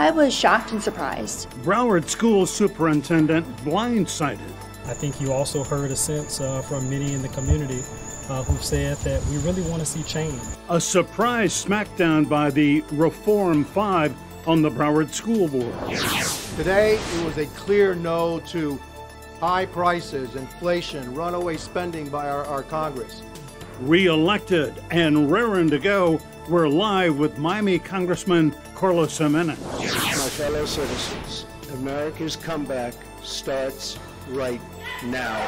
I was shocked and surprised. Broward School Superintendent blindsided. I think you also heard a sense from many in the community who've said that we really want to see change. A surprise smackdown by the Reform 5 on the Broward School Board. Today, it was a clear no to high prices, inflation, runaway spending by our Congress. Re-elected and raring to go, we're live with Miami Congressman Carlos Gimenez. My fellow citizens, America's comeback starts right now.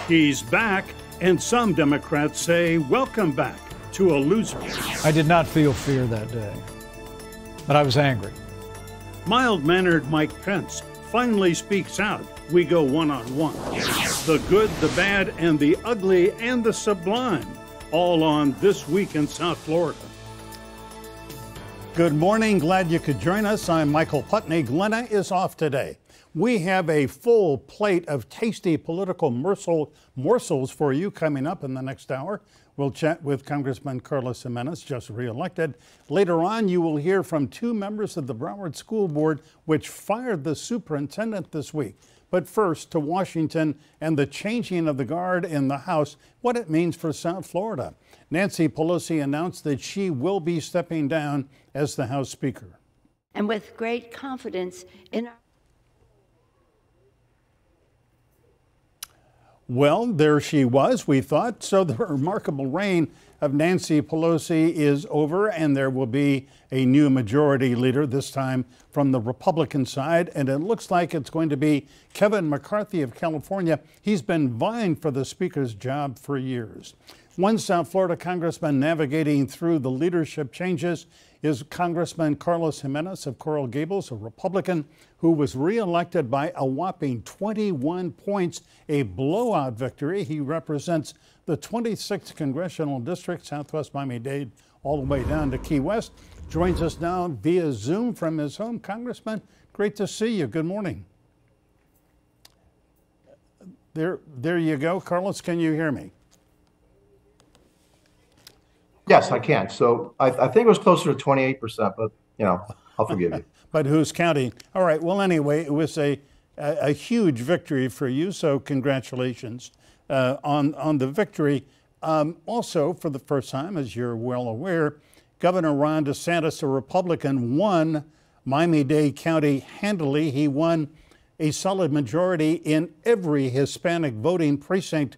He's back, and some Democrats say welcome back to a loser. I did not feel fear that day, but I was angry. Mild-mannered Mike Pence finally speaks out. We go one-on-one. The good, the bad, and the ugly, and the sublime, all on This Week in South Florida. Good morning. Glad you could join us. I'm Michael Putney. Glenna is off today. We have a full plate of tasty political morsels for you coming up in the next hour. We'll chat with Congressman Carlos Gimenez, just reelected. Later on, you will hear from two members of the Broward School Board, which fired the superintendent this week. But first, to Washington and the changing of the guard in the House, what it means for South Florida. Nancy Pelosi announced that she will be stepping down as the House Speaker. And with great confidence in our... Well, there she was, we thought. So the remarkable reign of Nancy Pelosi is over, and there will be a new majority leader, this time from the Republican side. And it looks like it's going to be Kevin McCarthy of California. He's been vying for the Speaker's job for years. One South Florida congressman navigating through the leadership changes is Congressman Carlos Gimenez of Coral Gables, a Republican who was reelected by a whopping 21 points, a blowout victory. He represents the 26th Congressional District, Southwest Miami-Dade, all the way down to Key West. Joins us now via Zoom from his home. Congressman, great to see you. Good morning. There you go. Carlos, can you hear me? Yes, I can. So I think it was closer to 28%, but, you know, I'll forgive you. But who's counting? All right. Well, anyway, it was a huge victory for you. So congratulations on the victory. Also, for the first time, as you're well aware, Governor Ron DeSantis, a Republican, won Miami-Dade County handily. He won a solid majority in every Hispanic voting precinct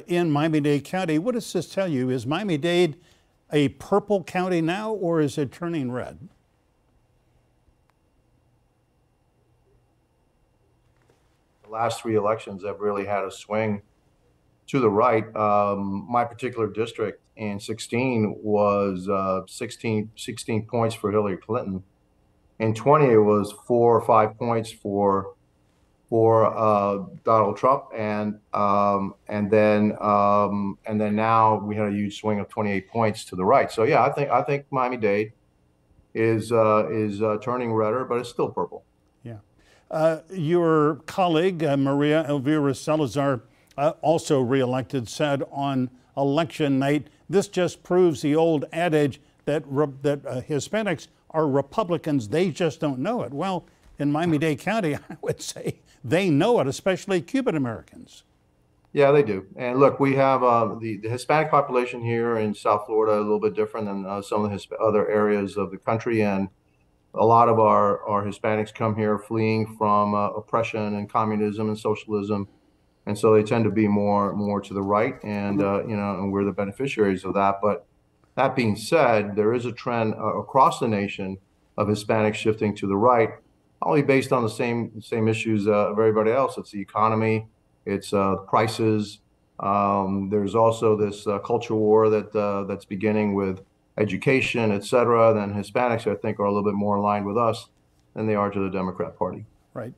in Miami-Dade County. What does this tell you? Is Miami-Dade a purple county now, or is it turning red? The last three elections have really had a swing to the right. My particular district in 16 was 16 points for Hillary Clinton. In 20, it was 4 or 5 points for Donald Trump, and then now we had a huge swing of 28 points to the right. So yeah, I think Miami-Dade is turning redder, but it's still purple. Yeah. Your colleague Maria Elvira Salazar, also reelected, said on election night, this just proves the old adage that Hispanics are Republicans. They just don't know it. Well, in Miami-Dade County, I would say they know it, especially Cuban Americans. Yeah, they do. And look, we have the Hispanic population here in South Florida a little bit different than some of the other areas of the country. And a lot of our Hispanics come here fleeing from oppression and communism and socialism. And so they tend to be more to the right. And, you know, and we're the beneficiaries of that. But that being said, there is a trend across the nation of Hispanics shifting to the right, only based on the same issues of everybody else. It's the economy, it's prices. There's also this culture war that's beginning with education, et cetera. Then Hispanics, I think, are a little bit more aligned with us than they are to the Democrat Party. Right.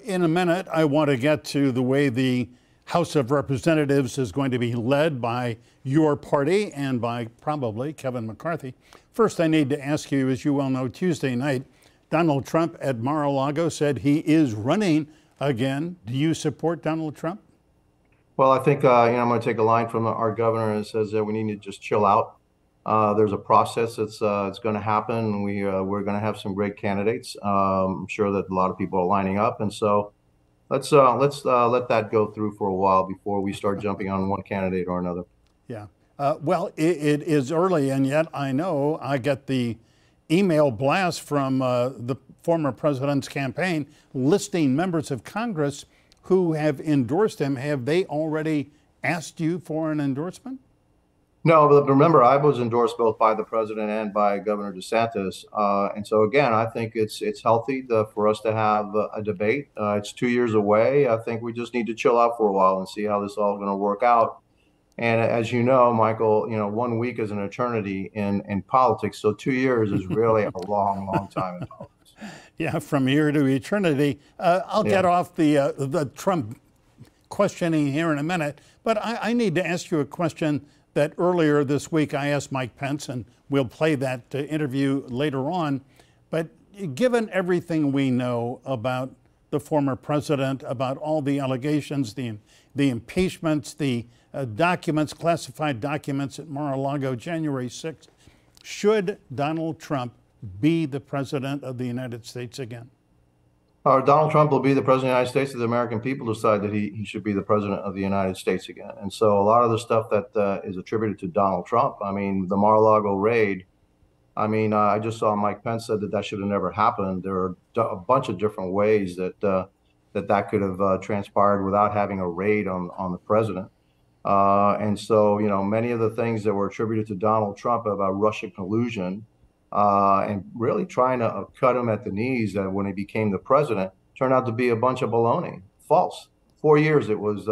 In a minute, I want to get to the way the House of Representatives is going to be led by your party and by probably Kevin McCarthy. First, I need to ask you, as you well know, Tuesday night, Donald Trump at Mar-a-Lago said he is running again. Do you support Donald Trump? Well, I think, you know, I'm going to take a line from our governor that says that we need to just chill out. There's a process that's it's going to happen. We're going to have some great candidates. I'm sure that a lot of people are lining up, and so let's let that go through for a while before we start jumping on one candidate or another. Yeah. Well, it is early, and yet I know I get the email blast from the former president's campaign listing members of Congress who have endorsed him. Have they already asked you for an endorsement? No, but remember, I was endorsed both by the president and by Governor DeSantis, and so again, I think it's healthy for us to have a debate. It's 2 years away. I think we just need to chill out for a while and see how this all going to work out. And as you know, Michael, 1 week is an eternity in politics, so 2 years is really a long, long time in politics. Yeah, from here to eternity. I'll get off the Trump questioning here in a minute, but I need to ask you a question that earlier this week I asked Mike Pence, and we'll play that interview later on. But given everything we know about the former president, about all the allegations, the impeachments, the documents, classified documents at Mar-a-Lago January 6th, should Donald Trump be the president of the United States again? Donald Trump will be the president of the United States if the American people decide that he should be the president of the United States again. And so a lot of the stuff that is attributed to Donald Trump, I mean, the Mar-a-Lago raid, I mean, I just saw Mike Pence said that should have never happened. There are a bunch of different ways that that could have transpired without having a raid on the president. And so, many of the things that were attributed to Donald Trump about Russian collusion, and really trying to cut him at the knees that when he became the president turned out to be a bunch of baloney, false. 4 years it was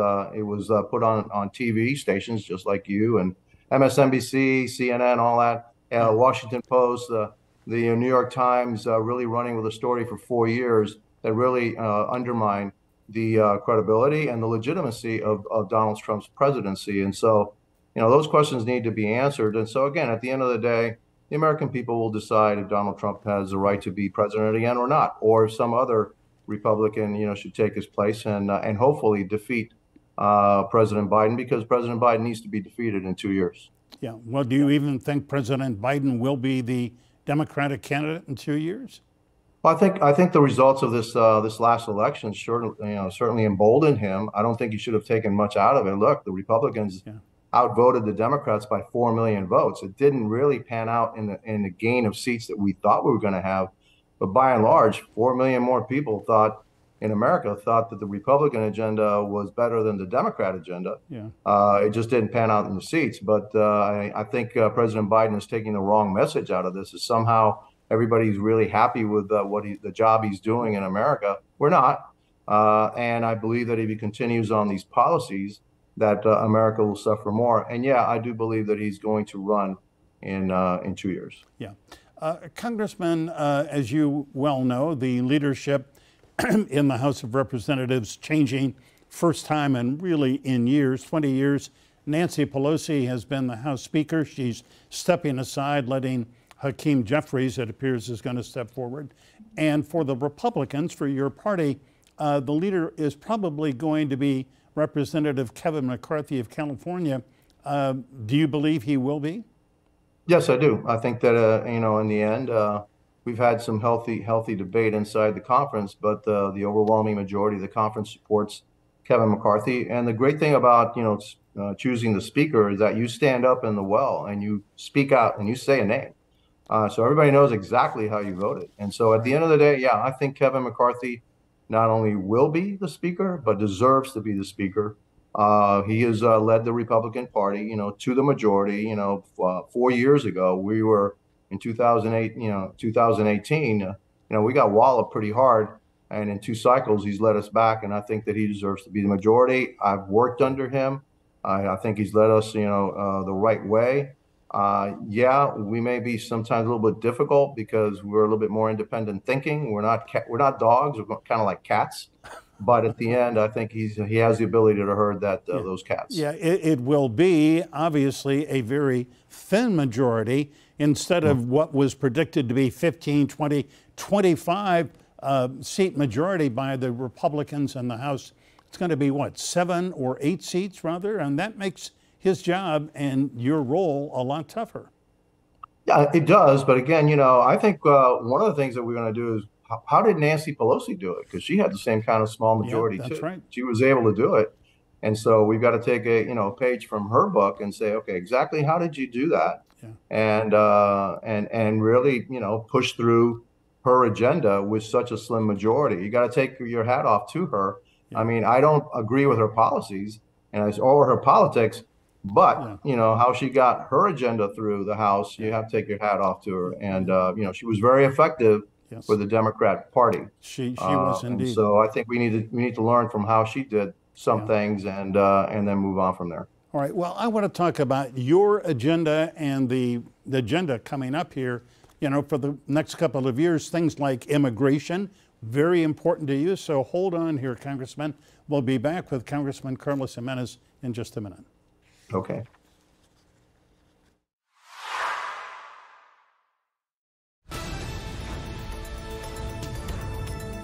put on TV stations just like you and MSNBC, CNN, all that, Washington Post, the New York Times, really running with a story for 4 years that really undermined the credibility and the legitimacy of Donald Trump's presidency. And so, those questions need to be answered. And so again, at the end of the day, the American people will decide if Donald Trump has the right to be president again or not, or if some other Republican, should take his place and hopefully defeat President Biden, because President Biden needs to be defeated in 2 years. Yeah. Well, do you even think President Biden will be the Democratic candidate in 2 years? Well, I think the results of this last election certainly emboldened him. I don't think he should have taken much out of it. Look, the Republicans outvoted the Democrats by 4 million votes. It didn't really pan out in the gain of seats that we thought we were going to have. But by and large, 4 million more people in America thought that the Republican agenda was better than the Democrat agenda. Yeah. It just didn't pan out in the seats. But I think President Biden is taking the wrong message out of this. Is somehow everybody's really happy with the job he's doing in America. We're not. And I believe that if he continues on these policies, that America will suffer more. And yeah, I do believe that he's going to run in 2 years. Yeah. Congressman, as you well know, the leadership in the House of Representatives changing first time and really in years, 20 years. Nancy Pelosi has been the House Speaker. She's stepping aside, letting Hakeem Jeffries, it appears, is going to step forward. And for the Republicans, for your party, the leader is probably going to be Representative Kevin McCarthy of California. Do you believe he will be? Yes, I do. I think that, in the end, we've had some healthy debate inside the conference, but the overwhelming majority of the conference supports Kevin McCarthy. And the great thing about, choosing the speaker is that you stand up in the well and you speak out and you say a name. So everybody knows exactly how you voted. And so at the end of the day, yeah, I think Kevin McCarthy not only will be the speaker, but deserves to be the speaker. He has led the Republican Party, to the majority. 4 years ago, we were in 2018, we got walloped pretty hard. And in 2 cycles, he's led us back. And I think that he deserves to be the majority. I've worked under him. I think he's led us, the right way. Yeah, we may be sometimes a little bit difficult because we're a little bit more independent thinking. We're not dogs. We're kind of like cats. But at the end, I think he has the ability to herd those cats. Yeah, it will be obviously a very thin majority instead of what was predicted to be 15, 20, 25 seat majority by the Republicans in the House. It's going to be what, 7 or 8 seats rather, and that makes his job and your role a lot tougher. Yeah, it does. But again, I think one of the things that we're going to do is how did Nancy Pelosi do it? Because she had the same kind of small majority that's too. right. She was able to do it. And so we've got to take a page from her book and say, okay, exactly how did you do that? Yeah. And really, push through her agenda with such a slim majority. You got to take your hat off to her. Yeah. I mean, I don't agree with her policies or her politics, but how she got her agenda through the House, you have to take your hat off to her. And she was very effective with the Democrat Party. She was indeed. And so I think we need to learn from how she did some things and then move on from there. All right. Well, I want to talk about your agenda and the agenda coming up here, for the next couple of years, things like immigration, very important to you. So hold on here, Congressman. We'll be back with Congressman Carlos Gimenez in just a minute. Okay.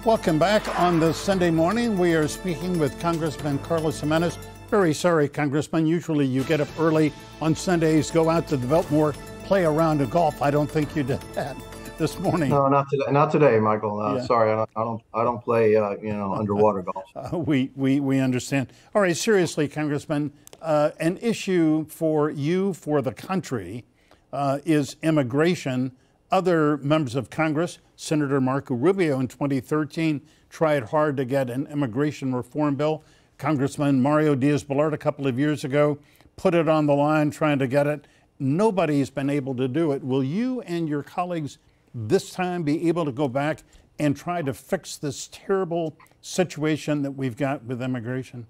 Welcome back on this Sunday morning. We are speaking with Congressman Carlos Gimenez. Very sorry, Congressman. Usually you get up early on Sundays, go out to the Biltmore, play a round of golf. I don't think you did that this morning. No, not today. Not today, Michael. Sorry, I don't play underwater golf. We understand. All right, seriously, Congressman, an issue for you, for the country, is immigration. Other members of Congress, Senator Marco Rubio in 2013 tried hard to get an immigration reform bill. Congressman Mario Diaz-Balart a couple of years ago put it on the line trying to get it. Nobody's been able to do it. Will you and your colleagues this time be able to go back and try to fix this terrible situation that we've got with immigration?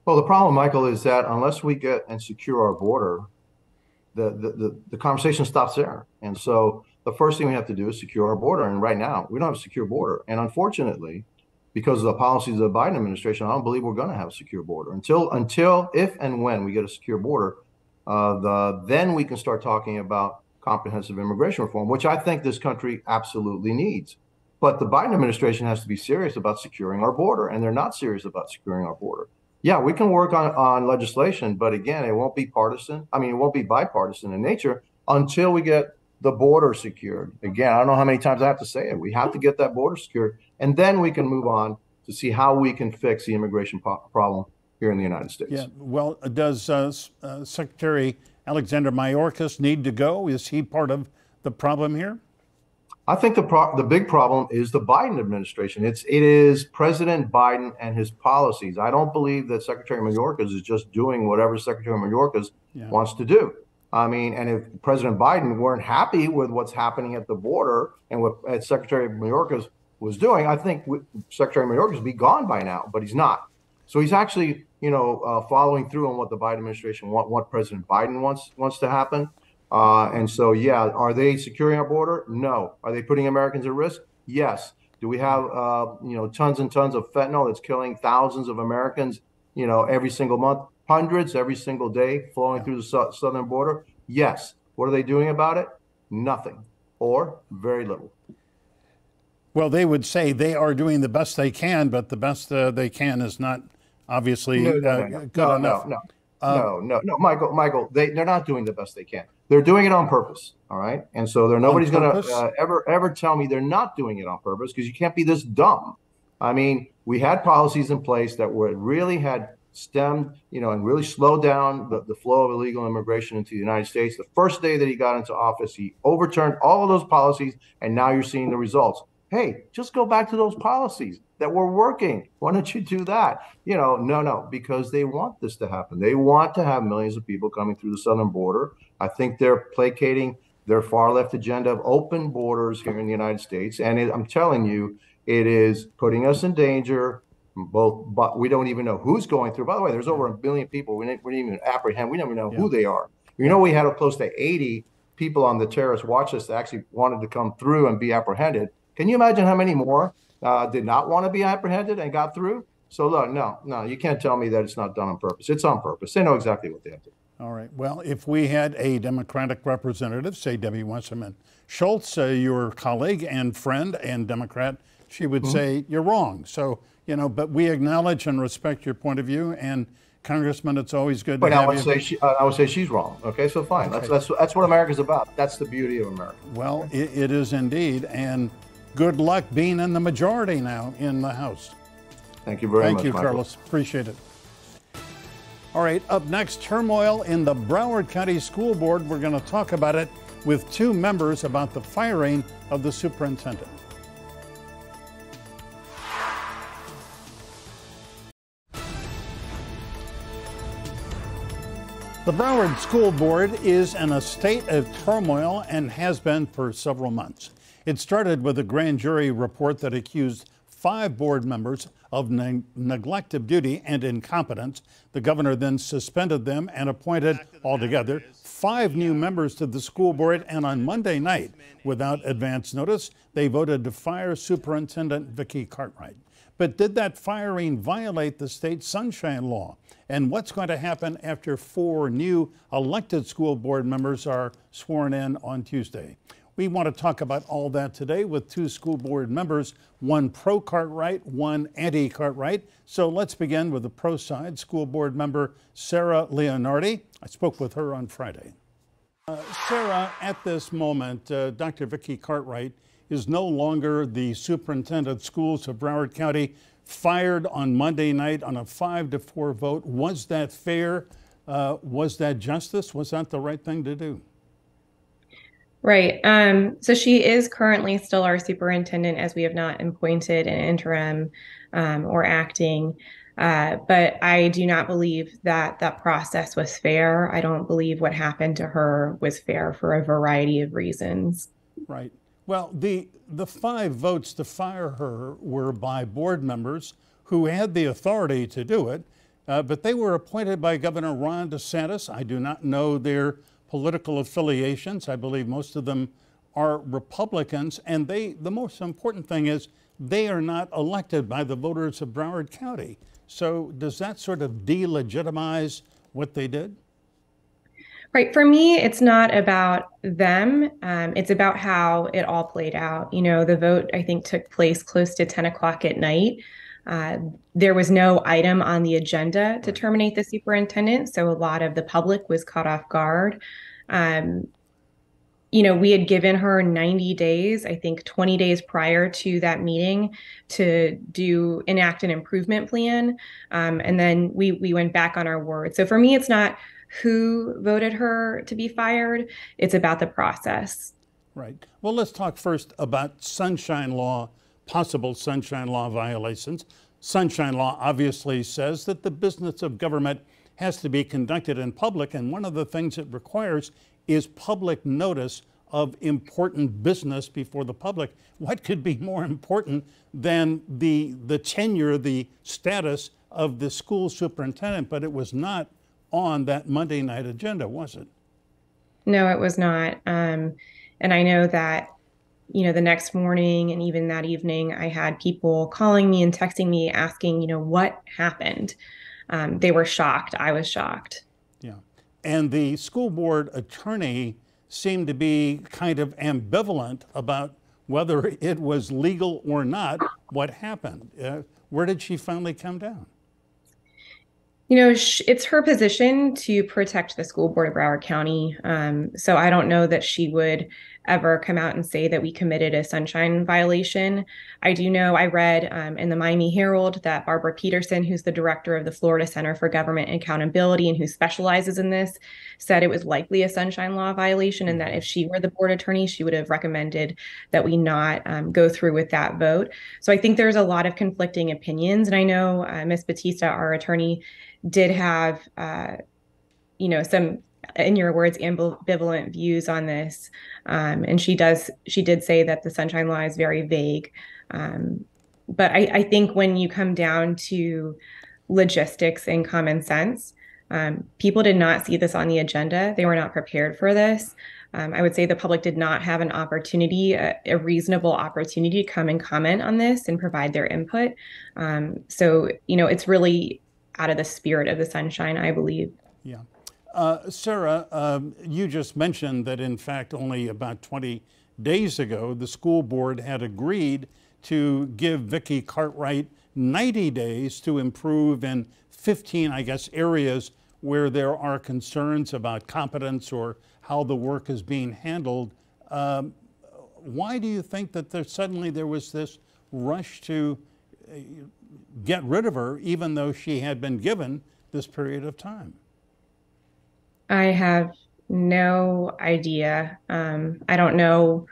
Well, the problem, Michael, is that unless we get and secure our border, the conversation stops there. And so the first thing we have to do is secure our border. And right now, we don't have a secure border. And unfortunately, because of the policies of the Biden administration, I don't believe we're going to have a secure border until if and when we get a secure border. Then we can start talking about comprehensive immigration reform, which I think this country absolutely needs. But the Biden administration has to be serious about securing our border, and they're not serious about securing our border. Yeah, we can work on legislation, but again, it won't be partisan. I mean, it won't be bipartisan in nature until we get the border secured. Again, I don't know how many times I have to say it. We have to get that border secured, and then we can move on to see how we can fix the immigration problem here in the United States. Yeah. Well, does Secretary Alexander Mayorkas need to go? Is he part of the problem here? I think the big problem is the Biden administration. It is President Biden and his policies. I don't believe that Secretary Mayorkas is just doing whatever Secretary Mayorkas wants to do. I mean, and if President Biden weren't happy with what's happening at the border and what Secretary Mayorkas was doing, I think Secretary Mayorkas would be gone by now, but he's not. So he's actually, following through on what the Biden administration what President Biden wants to happen. And so, yeah, are they securing our border? No. Are they putting Americans at risk? Yes. Do we have, tons and tons of fentanyl that's killing thousands of Americans, every single month, hundreds every single day flowing through the southern border? Yes. What are they doing about it? Nothing or very little. Well, they would say they are doing the best they can, but the best they can is not obviously good enough. No, Michael, they're not doing the best they can. They're doing it on purpose. All right. And so nobody's going to ever tell me they're not doing it on purpose, because you can't be this dumb. I mean, we had policies in place that really had stemmed, and really slowed down the flow of illegal immigration into the United States. The first day that he got into office, he overturned all of those policies, and now you're seeing the results. Hey, just go back to those policies that were working. Why don't you do that? No, because they want this to happen. They want to have millions of people coming through the southern border. I think they're placating their far left agenda of open borders here in the United States. And I'm telling you, it is putting us in danger. But we don't even know who's going through. By the way, there's over 1 billion people we didn't even apprehend. We don't even know who they are. We had close to 80 people on the terrorist watch list that actually wanted to come through and be apprehended. Can you imagine how many more did not want to be apprehended and got through? So look, no, you can't tell me that it's not done on purpose. It's on purpose. They know exactly what they have to do. All right. Well, if we had a Democratic representative, say Debbie Wasserman Schultz, your colleague and friend and Democrat, she would say you're wrong. So, but we acknowledge and respect your point of view, and Congressman, it's always good to But have I would you. say I would say she's wrong. Okay, so fine. Okay. That's what America's about. That's the beauty of America. Well, it is indeed, and good luck being in the majority now in the House. Thank you very much. Thank you, Michael. Carlos. Appreciate it. All right, up next, turmoil in the Broward County School Board. We're going to talk about it with two members about the firing of the superintendent. The Broward School Board is in a state of turmoil and has been for several months. It started with a grand jury report that accused 5 board members of neglect of duty and incompetence. The governor then suspended them and appointed altogether 5 new members to the school board. And on Monday night, without advance notice, they voted to fire Superintendent Vicki Cartwright. But did that firing violate the state sunshine law? And what's going to happen after 4 new elected school board members are sworn in on Tuesday? We want to talk about all that today with 2 school board members, one pro-Cartwright, one anti-Cartwright. So let's begin with the pro side, school board member Sarah Leonardi. I spoke with her on Friday. Sarah, at this moment, Dr. Vicki Cartwright is no longer the superintendent of schools of Broward County, fired on Monday night on a 5-4 vote. Was that fair? Was that justice? Was that the right thing to do? Right. So she is currently still our superintendent, as we have not appointed an interim or acting. But I do not believe that that process was fair. I don't believe what happened to her was fair for a variety of reasons. Right. Well, the 5 votes to fire her were by board members who had the authority to do it, but they were appointed by Governor Ron DeSantis. I do not know their political affiliations. I believe most of them are Republicans, and the most important thing is they are not elected by the voters of Broward County. So does that sort of delegitimize what they did? Right. For me, it's not about them. It's about how it all played out. You know, the vote, I think, took place close to 10 o'clock at night. There was no item on the agenda to terminate the superintendent, so a lot of the public was caught off guard. You know, we had given her 90 days, I think 20 days prior to that meeting, to enact an improvement plan. And then we went back on our word. So for me, it's not who voted her to be fired. It's about the process. Right. Well, let's talk first about sunshine law, possible sunshine law violations. Sunshine law obviously says that the business of government has to be conducted in public, and one of the things it requires is public notice of important business before the public. What could be more important than the tenure, the status of the school superintendent? But it was not on that Monday night agenda, was it? No, it was not. And I know that, you know, the next morning and even that evening, I had people calling me and texting me asking, you know, what happened? They were shocked. I was shocked. Yeah. And the school board attorney seemed to be kind of ambivalent about whether it was legal or not what happened. Where did she finally come down? You know, it's her position to protect the school board of Broward County. So I don't know that she would ever come out and say that we committed a sunshine violation. I do know I read in the Miami Herald that Barbara Peterson, who's the director of the Florida Center for Government Accountability and who specializes in this, said it was likely a sunshine law violation, and that if she were the board attorney, she would have recommended that we not go through with that vote. So I think there's a lot of conflicting opinions. And I know Ms. Batista, our attorney, did have, you know, some, in your words, ambivalent views on this. And she did say that the sunshine law is very vague. But I think when you come down to logistics and common sense, people did not see this on the agenda. They were not prepared for this. I would say the public did not have an opportunity, a reasonable opportunity to come and comment on this and provide their input. So, you know, it's really out of the spirit of the sunshine, I believe. Yeah. Sarah, you just mentioned that, in fact, only about 20 days ago, the school board had agreed to give Vicki Cartwright 90 days to improve in 15, I guess, areas where there are concerns about competence or how the work is being handled. Why do you think that suddenly there was this rush to get rid of her, even though she had been given this period of time? I have no idea. I don't know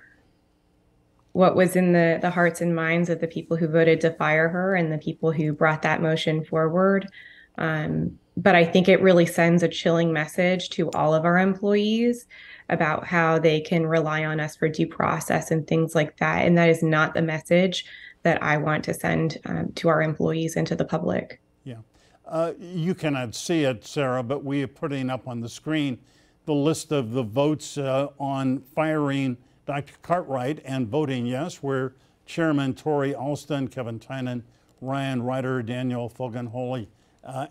what was in the hearts and minds of the people who voted to fire her and the people who brought that motion forward. But I think it really sends a chilling message to all of our employees about how they can rely on us for due process and things like that. And that is not the message that I want to send to our employees and to the public. Yeah. You cannot see it, Sarah, but we are putting up on the screen the list of the votes on firing Dr. Cartwright and voting yes, where Chairman Tori Alston, Kevin Tynan, Ryan Ryder, Daniel Foganholy,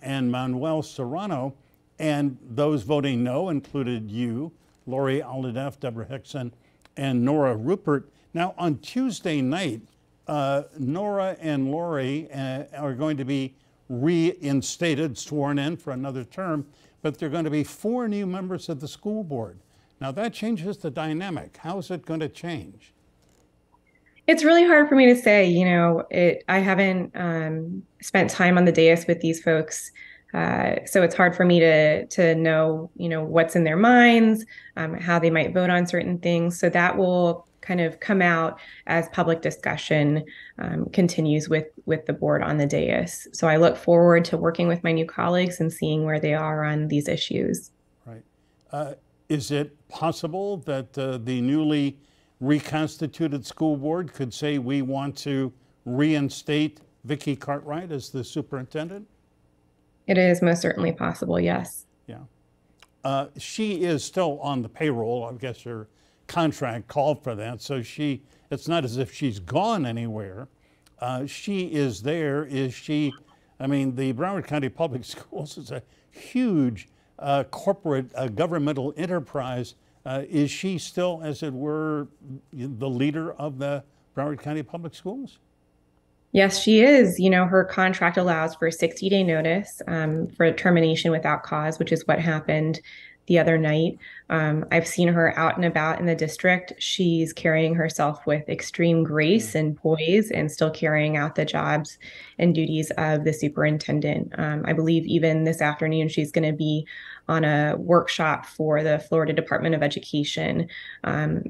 and Manuel Serrano. And those voting no included you, Lori Aldeff, Deborah Hickson, and Nora Rupert. Now, on Tuesday night, Nora and Lori are going to be reinstated, sworn in for another term, but there are going to be 4 new members of the school board. Now, that changes the dynamic. How is it going to change? It's really hard for me to say. I haven't spent time on the dais with these folks, so it's hard for me to know, what's in their minds, how they might vote on certain things. So that will kind of come out as public discussion continues with the board on the dais. So I look forward to working with my new colleagues and seeing where they are on these issues. Right. Is it possible that the newly reconstituted school board could say we want to reinstate Vicki Cartwright as the superintendent? It is most certainly possible, yes. Yeah. She is still on the payroll. I guess her contract called for that. So it's not as if she's gone anywhere. She is there. Is she, I mean, the Broward County Public Schools is a huge corporate governmental enterprise. Is she still, as it were, the leader of the Broward County Public Schools? Yes, she is. Her contract allows for a 60-day notice for termination without cause, which is what happened the other night. I've seen her out and about in the district. She's carrying herself with extreme grace and poise and still carrying out the jobs and duties of the superintendent. I believe even this afternoon, she's going to be on a workshop for the Florida Department of Education.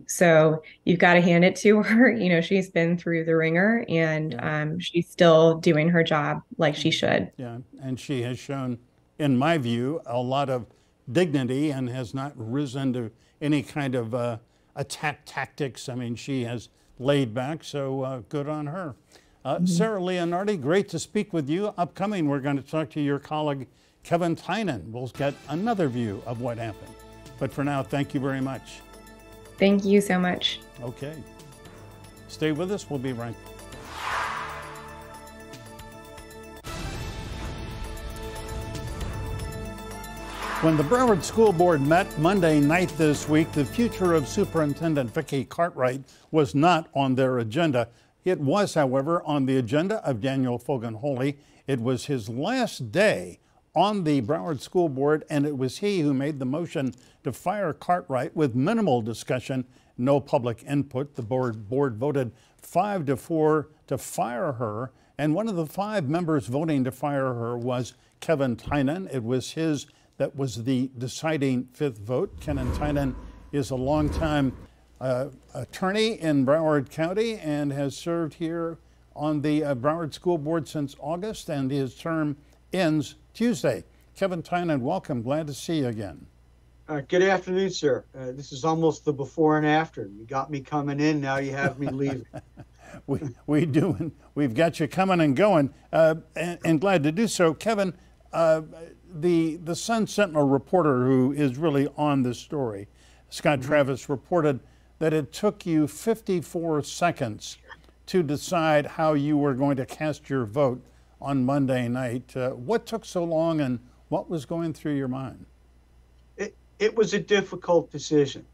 So you've got to hand it to her. She's been through the ringer and she's still doing her job like she should. Yeah, and she has shown, in my view, a lot of dignity and has not risen to any kind of attack tactics. I mean, she has laid back, so good on her. Sarah Leonardi, great to speak with you. Upcoming, we're going to talk to your colleague, Kevin Tynan. We'll get another view of what happened. But for now, thank you very much. Thank you so much. Okay. Stay with us. We'll be right back. When the Broward School Board met Monday night this week, the future of Superintendent Vicki Cartwright was not on their agenda. It was, however, on the agenda of Daniel Foganholy. It was his last day on the Broward School Board, and it was he who made the motion to fire Cartwright with minimal discussion, no public input. The board voted 5-4 to fire her, and one of the 5 members voting to fire her was Kevin Tynan. It was his that was the deciding 5th vote. Kevin Tynan is a longtime attorney in Broward County and has served here on the Broward School Board since August, and his term ends Tuesday. Kevin Tynan, welcome. Glad to see you again. Good afternoon, sir. This is almost the before and after. You got me coming in, now you have me leaving. we do, and we've got you coming and going, and glad to do so. Kevin, the Sun Sentinel reporter who is really on this story, Scott Travis, reported that it took you 54 seconds to decide how you were going to cast your vote on Monday night. What took so long, and what was going through your mind? It was a difficult decision.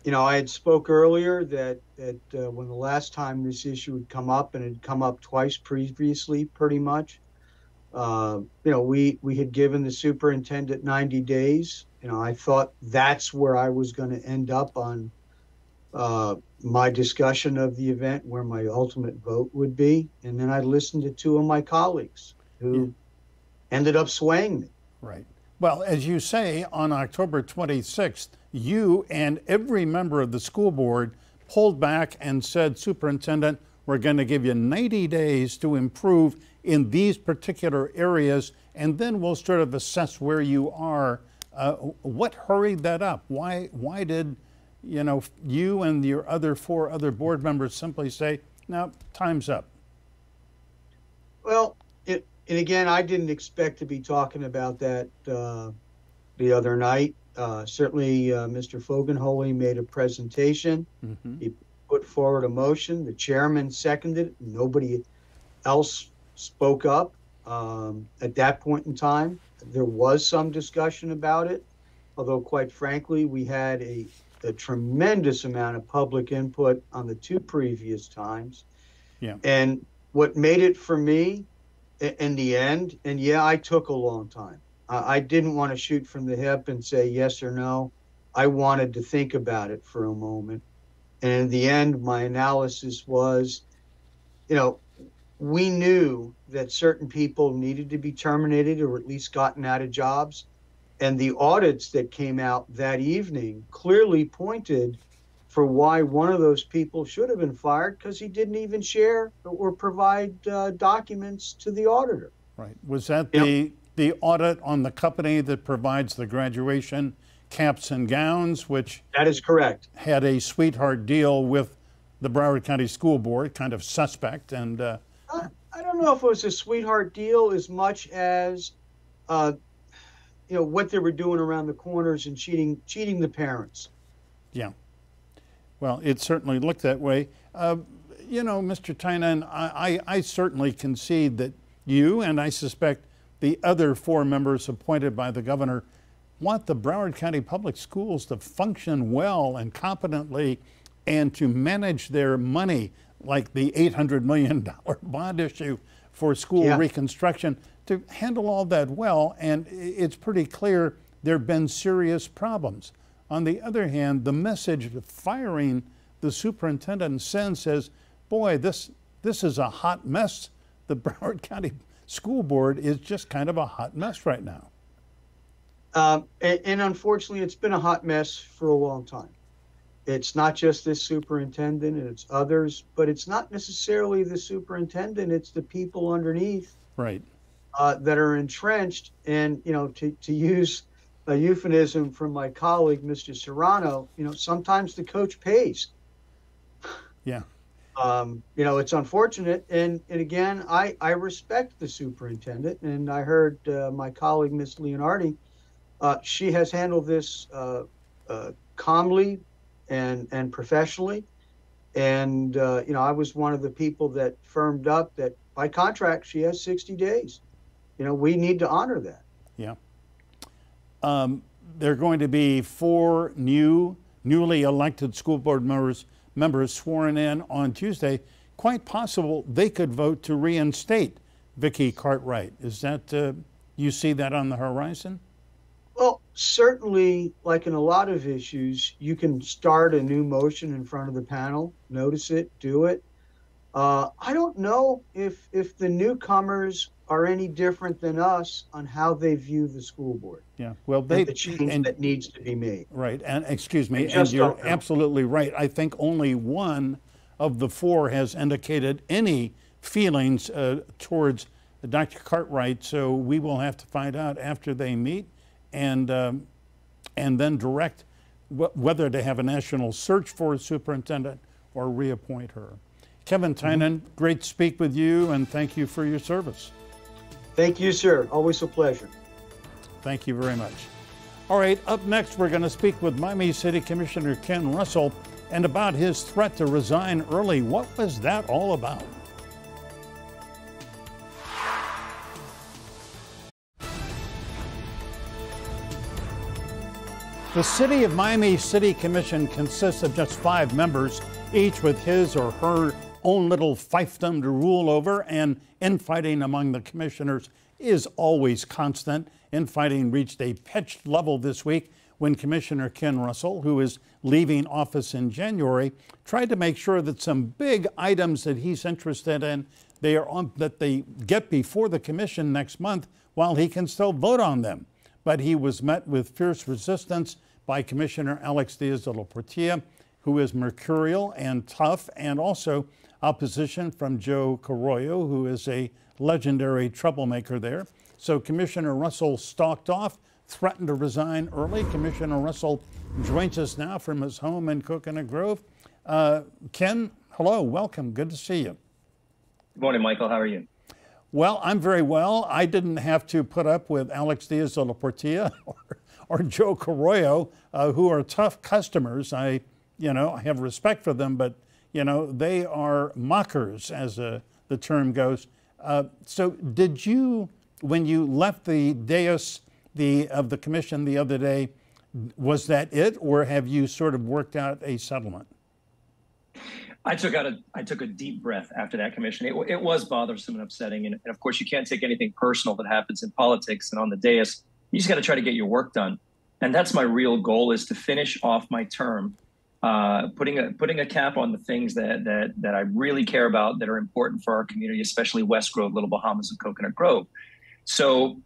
You know, I had spoke earlier that when the last time this issue had come up, and it had come up twice previously, pretty much, you know, we had given the superintendent 90 days. You know, I thought that's where I was going to end up on my discussion of the event, where my ultimate vote would be. And then I listened to two of my colleagues who ended up swaying me. Right. Well, as you say, on October 26th, you and every member of the school board pulled back and said, Superintendent, we're going to give you 90 days to improve in these particular areas, and then we'll sort of assess where you are. What hurried that up? Why did, you know, you and your other 4 other board members simply say, no, time's up? Well, and again, I didn't expect to be talking about that the other night. Certainly, Mr. Fogenholy made a presentation. He put forward a motion. The chairman seconded it. Nobody else spoke up. At that point in time, there was some discussion about it, although quite frankly, we had a tremendous amount of public input on the 2 previous times. Yeah. And what made it for me in the end, and yeah, I took a long time. I didn't want to shoot from the hip and say yes or no. I wanted to think about it for a moment. And in the end, my analysis was, you know, we knew that certain people needed to be terminated or at least gotten out of jobs. And the audits that came out that evening clearly pointed for why one of those people should have been fired, because he didn't even share or provide documents to the auditor. Right. Was that the audit on the company that provides the graduation caps and gowns, which that is correct, had a sweetheart deal with the Broward County School Board, kind of suspect? And I don't know if it was a sweetheart deal as much as you know, what they were doing around the corners and cheating the parents. Yeah. Well, it certainly looked that way. You know, Mr. Tynan, I certainly concede that you, and I suspect the other 4 members appointed by the governor, want the Broward County Public Schools to function well and competently and to manage their money, like the $800 million bond issue for school reconstruction, to handle all that well. And it's pretty clear there have been serious problems. On the other hand, the message of firing the superintendent sends says, boy, this is a hot mess. The Broward County School Board is just kind of a hot mess right now. And unfortunately, it's been a hot mess for a long time. It's not just this superintendent, and it's others, but it's not necessarily the superintendent. It's the people underneath, right, that are entrenched. And, you know, to use a euphemism from my colleague, Mr. Serrano, you know, sometimes the coach pays. Yeah. You know, it's unfortunate. And again, I respect the superintendent, and I heard my colleague, Ms. Leonardi, she has handled this calmly and professionally. And, you know, I was one of the people that firmed up that by contract, she has 60 days. You know, we need to honor that. Yeah. There are going to be 4 newly elected school board members sworn in on Tuesday. Quite possible they could vote to reinstate Vicki Cartwright. Is that, you see that on the horizon? Well, certainly, like in a lot of issues, you can start a new motion in front of the panel, notice it, do it. I don't know if the newcomers are any different than us on how they view the school board. Yeah, well, the change that needs to be made. Right, and excuse me, and you're absolutely right. I think only one of the 4 has indicated any feelings towards Dr. Cartwright, so we will have to find out after they meet, and then direct whether to have a national search for a superintendent or reappoint her. Kevin Tynan, great to speak with you, and thank you for your service. Thank you, sir. Always a pleasure. Thank you very much. All right, up next, we're going to speak with Miami City Commissioner Ken Russell and about his threat to resign early. What was that all about? The City of Miami City Commission consists of just 5 members, each with his or her own little fiefdom to rule over, and infighting among the commissioners is always constant. Infighting reached a pitched level this week when Commissioner Ken Russell, who is leaving office in January, tried to make sure that some big items that he's interested in, that they get before the commission next month while he can still vote on them. But he was met with fierce resistance by Commissioner Alex Diaz de la Portilla, who is mercurial and tough, and also opposition from Joe Carollo, who is a legendary troublemaker there. So Commissioner Russell stalked off, threatened to resign early. Commissioner Russell joins us now from his home in Coconut Grove. Ken, hello, welcome, good to see you. Good morning, Michael, how are you? Well, I'm very well. I didn't have to put up with Alex Diaz de la Portilla or Joe Carollo, who are tough customers. I have respect for them, but they are mockers, as the term goes. So did you, when you left the dais of the commission the other day, was that it, or have you sort of worked out a settlement? I took a deep breath after that commission. It was bothersome and upsetting, and of course you can't take anything personal that happens in politics and on the dais. You just got to try to get your work done, and that's my real goal, is to finish off my term, putting a cap on the things that I really care about, that are important for our community, especially West Grove, Little Bahamas, and Coconut Grove. So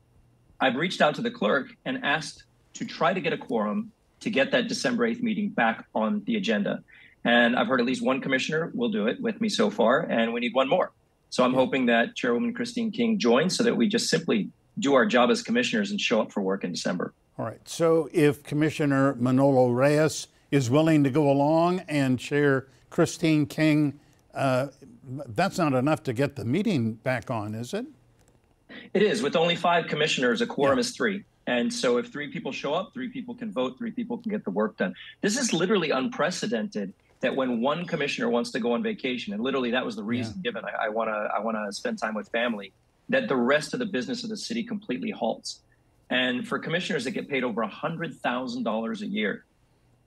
I've reached out to the clerk and asked to try to get a quorum to get that December 8th meeting back on the agenda. And I've heard at least one commissioner will do it with me so far, and we need one more. So I'm hoping that Chairwoman Christine King joins so that we just simply do our job as commissioners and show up for work in December. All right. So if Commissioner Manolo Reyes is willing to go along and Chair Christine King, that's not enough to get the meeting back on, is it? It is. With only 5 commissioners, a quorum is 3. And so if 3 people show up, 3 people can vote, 3 people can get the work done. This is literally unprecedented, that when one commissioner wants to go on vacation, and literally that was the reason given, I want to spend time with family, that the rest of the business of the city completely halts. And for commissioners that get paid over $100,000 a year,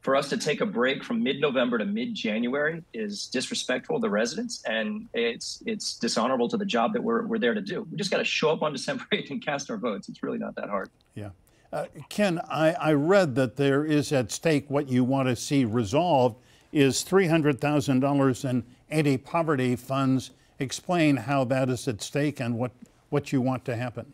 for us to take a break from mid-November to mid-January is disrespectful to the residents, and it's dishonorable to the job that we're there to do. We just got to show up on December 8th and cast our votes. It's really not that hard. Yeah. Ken, I read that there is at stake, what you want to see resolved is $300,000 in anti-poverty funds. Explain how that is at stake and what you want to happen.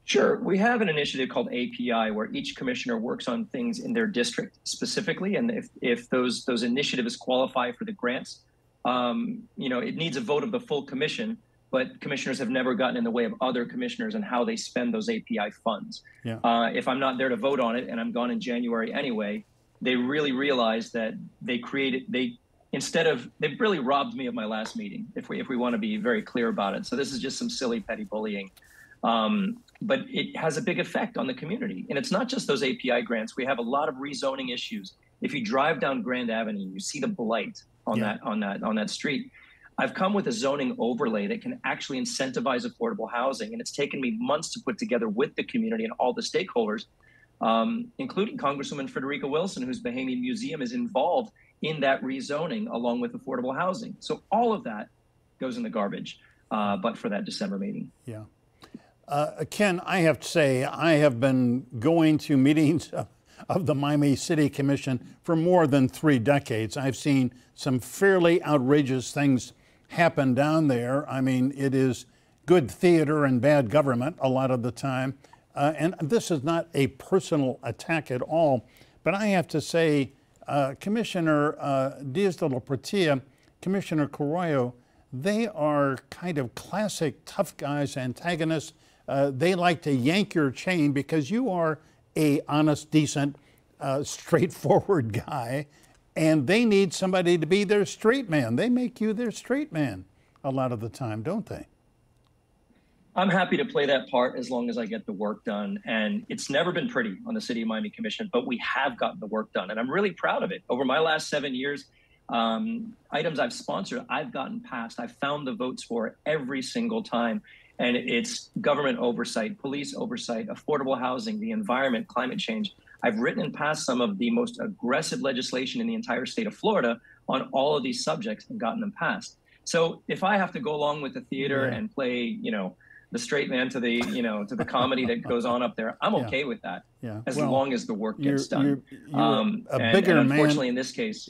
Sure. We have an initiative called API, where each commissioner works on things in their district specifically, and if those initiatives qualify for the grants, it needs a vote of the full commission, but commissioners have never gotten in the way of other commissioners and how they spend those API funds. Yeah. If I'm not there to vote on it and I'm gone in January anyway, they really realize that they've really robbed me of my last meeting, if we want to be very clear about it. So this is just some silly petty bullying. But it has a big effect on the community. And it's not just those API grants. We have a lot of rezoning issues. If you drive down Grand Avenue, you see the blight on that street. I've come with a zoning overlay that can actually incentivize affordable housing. And it's taken me months to put together with the community and all the stakeholders, including Congresswoman Frederica Wilson, whose Bahamian Museum is involved in that rezoning along with affordable housing. So all of that goes in the garbage, but for that December meeting. Yeah. Ken, I have to say, I have been going to meetings of the Miami City Commission for more than 3 decades. I've seen some fairly outrageous things happen down there. I mean, it is good theater and bad government a lot of the time. And this is not a personal attack at all, but I have to say, Commissioner Diaz de la Portilla, Commissioner Carollo, they are kind of classic tough guys, antagonists. They like to yank your chain because you are a honest, decent, straightforward guy, and they need somebody to be their straight man. They make you their straight man a lot of the time, don't they? I'm happy to play that part as long as I get the work done. And it's never been pretty on the City of Miami Commission, but we have gotten the work done. And I'm really proud of it. Over my last 7 years, items I've sponsored, I've gotten passed. I've found the votes for every single time. And it's government oversight, police oversight, affordable housing, the environment, climate change. I've written and passed some of the most aggressive legislation in the entire state of Florida on all of these subjects and gotten them passed. So if I have to go along with the theater and play, you know, the straight man to the, you know, to the comedy that goes on up there, I'm okay with that, as long as the work gets done. You're a bigger man. Unfortunately, in this case,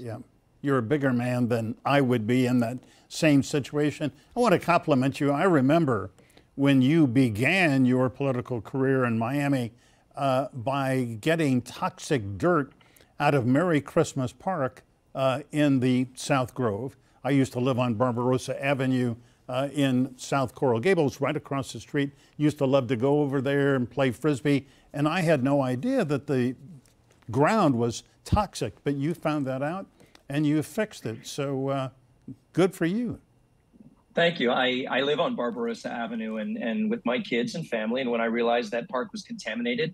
you're a bigger man than I would be in that same situation. I want to compliment you. I remember when you began your political career in Miami by getting toxic dirt out of Merry Christmas Park in the South Grove. I used to live on Barbarossa Avenue in South Coral Gables, right across the street. Used to love to go over there and play Frisbee. And I had no idea that the ground was toxic, but you found that out and you fixed it. So good for you. Thank you. I live on Barbarossa Avenue and with my kids and family. And when I realized that park was contaminated,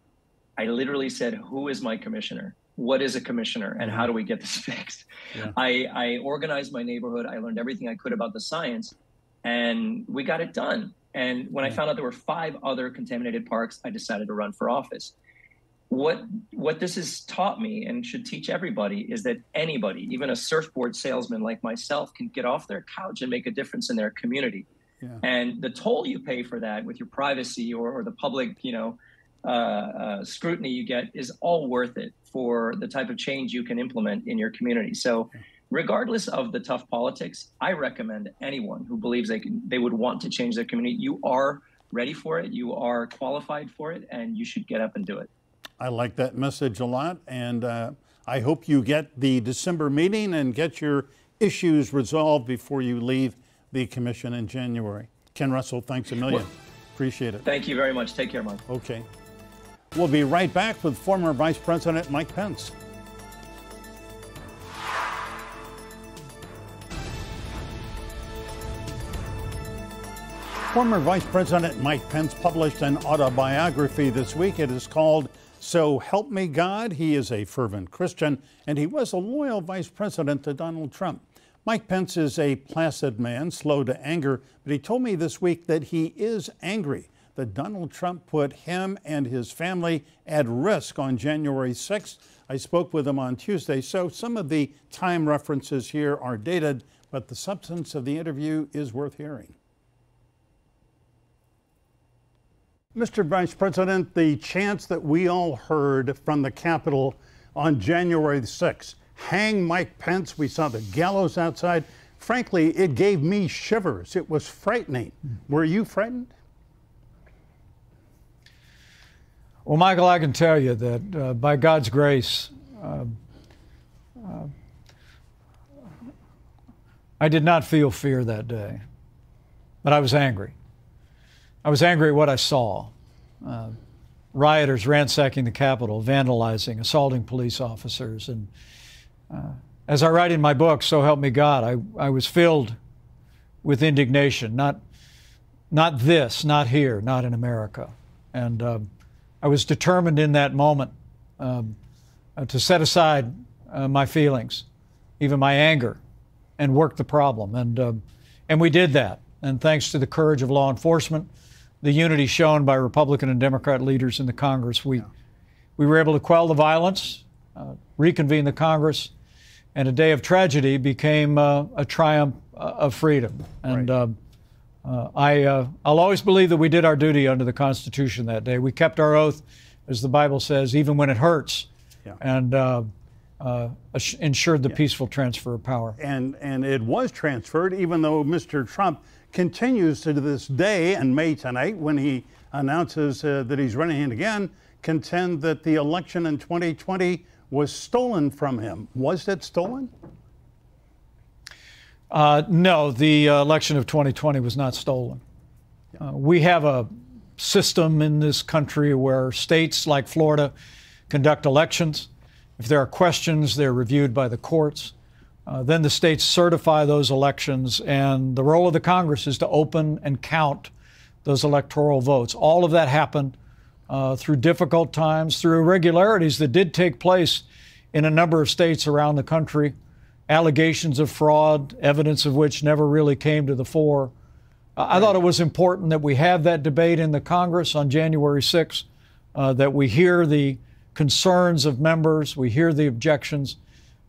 I literally said, who is my commissioner? What is a commissioner and how do we get this fixed? I organized my neighborhood. I learned everything I could about the science and we got it done. And when I found out there were 5 other contaminated parks, I decided to run for office. What this has taught me and should teach everybody is that anybody, even a surfboard salesman like myself, can get off their couch and make a difference in their community. And the toll you pay for that with your privacy or the public, you know, scrutiny you get is all worth it for the type of change you can implement in your community. So regardless of the tough politics, I recommend anyone who believes they would want to change their community, you are ready for it, you are qualified for it, and you should get up and do it. I like that message a lot, and I hope you get the December meeting and get your issues resolved before you leave the commission in January. Ken Russell, thanks a million. Appreciate it. Thank you very much. Take care, Mike. Okay. We'll be right back with former Vice President Mike Pence. Former Vice President Mike Pence published an autobiography this week. It is called So Help Me God. He is a fervent Christian, and he was a loyal vice president to Donald Trump. Mike Pence is a placid man, slow to anger, but he told me this week that he is angry that Donald Trump put him and his family at risk on January 6th. I spoke with him on Tuesday, so some of the time references here are dated, but the substance of the interview is worth hearing. Mr. Vice President, the chants that we all heard from the Capitol on January 6th, hang Mike Pence, we saw the gallows outside. Frankly, it gave me shivers. It was frightening. Were you frightened? Well, Michael, I can tell you that by God's grace, I did not feel fear that day, but I was angry. I was angry at what I saw. Rioters ransacking the Capitol, vandalizing, assaulting police officers. And as I write in my book, So Help Me God, I was filled with indignation. Not this, not here, not in America. And I was determined in that moment to set aside my feelings, even my anger, and work the problem. And we did that. And thanks to the courage of law enforcement, the unity shown by Republican and Democrat leaders in the Congress, we were able to quell the violence, reconvene the Congress, and a day of tragedy became a triumph of freedom. And I'll always believe that we did our duty under the Constitution that day. We kept our oath, as the Bible says, even when it hurts, and ensured the peaceful transfer of power. And it was transferred, even though Mr. Trump continues to this day and May tonight, when he announces that he's running again, contend that the election in 2020 was stolen from him. Was it stolen? No, the election of 2020 was not stolen. We have a system in this country where states like Florida conduct elections. If there are questions, they're reviewed by the courts. Then the states certify those elections, and the role of the Congress is to open and count those electoral votes. All of that happened through difficult times, through irregularities that did take place in a number of states around the country, allegations of fraud, evidence of which never really came to the fore. I thought it was important that we have that debate in the Congress on January 6th, that we hear the concerns of members, we hear the objections,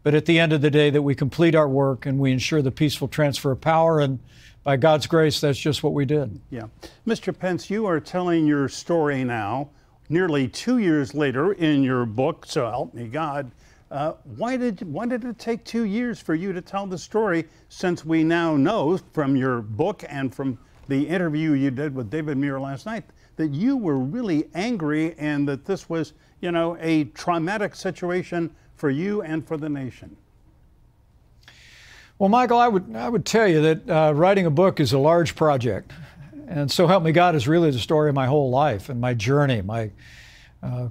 but at the end of the day that we complete our work and we ensure the peaceful transfer of power, and by God's grace, that's just what we did. Yeah. Mr. Pence, you are telling your story now, nearly 2 years later in your book, So Help Me God. Why did it take 2 years for you to tell the story, since we now know from your book and from the interview you did with David Muir last night that you were really angry and that this was, you know, a traumatic situation for you and for the nation? Well, Michael, I would tell you that writing a book is a large project. And So Help Me God is really the story of my whole life and my journey, my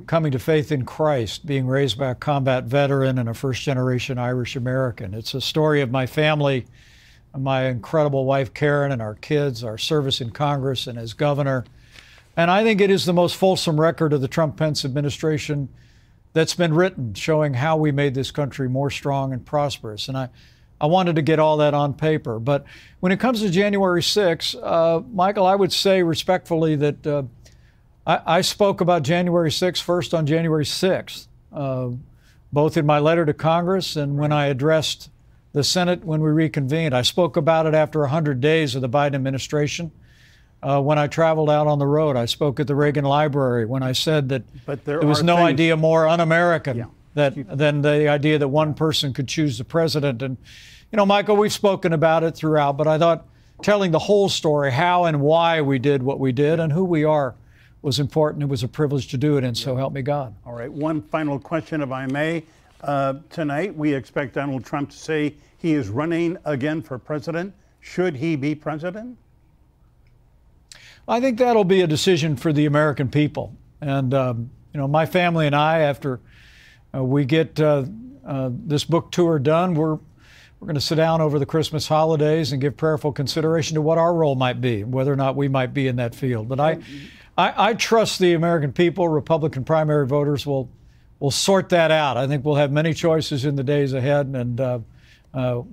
coming to faith in Christ, being raised by a combat veteran and a first-generation Irish American. It's a story of my family, my incredible wife Karen, and our kids, our service in Congress and as governor. And I think it is the most fulsome record of the Trump-Pence administration that's been written, showing how we made this country more strong and prosperous. And I wanted to get all that on paper. But when it comes to January 6th, Michael, I would say respectfully that I spoke about January 6th first on January 6th, both in my letter to Congress and when I addressed the Senate when we reconvened. I spoke about it after 100 days of the Biden administration. When I traveled out on the road, I spoke at the Reagan Library when I said that there was no idea more un-American than the idea that one person could choose the president. And, you know, Michael, we've spoken about it throughout, but I thought telling the whole story, how and why we did what we did and who we are, was important. It was a privilege to do it, and so help me God. All right, one final question, if I may. Tonight, we expect Donald Trump to say he is running again for president. Should he be president? I think that'll be a decision for the American people. And, you know, my family and I, after we get this book tour done, we're going to sit down over the Christmas holidays and give prayerful consideration to what our role might be, whether or not we might be in that field. But I trust the American people, Republican primary voters will sort that out. I think we'll have many choices in the days ahead, and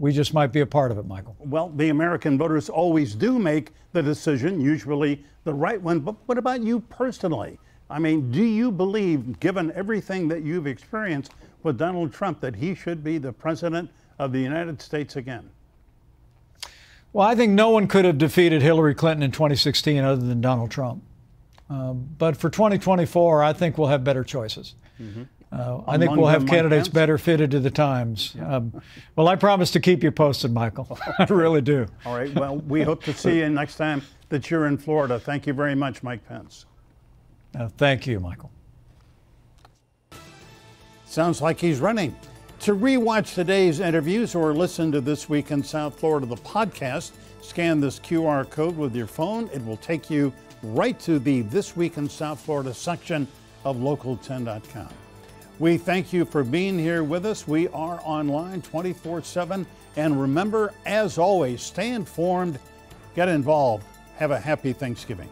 we just might be a part of it, Michael. Well, the American voters always do make the decision, usually the right one. But what about you personally? I mean, do you believe, given everything that you've experienced with Donald Trump, that he should be the president of the United States again? Well, I think no one could have defeated Hillary Clinton in 2016 other than Donald Trump. But for 2024, I think we'll have better choices. Mm-hmm. I think we'll have candidates better fitted to the times. Yeah. Well, I promise to keep you posted, Michael. I really do. All right. Well, we hope to see you next time that you're in Florida. Thank you very much, Mike Pence. Thank you, Michael. Sounds like he's running. To rewatch today's interviews or listen to This Week in South Florida, the podcast, scan this QR code with your phone. It will take you right to the This Week in South Florida section of Local10.com. We thank you for being here with us. We are online 24/7. And remember, as always, stay informed, get involved. Have a happy Thanksgiving.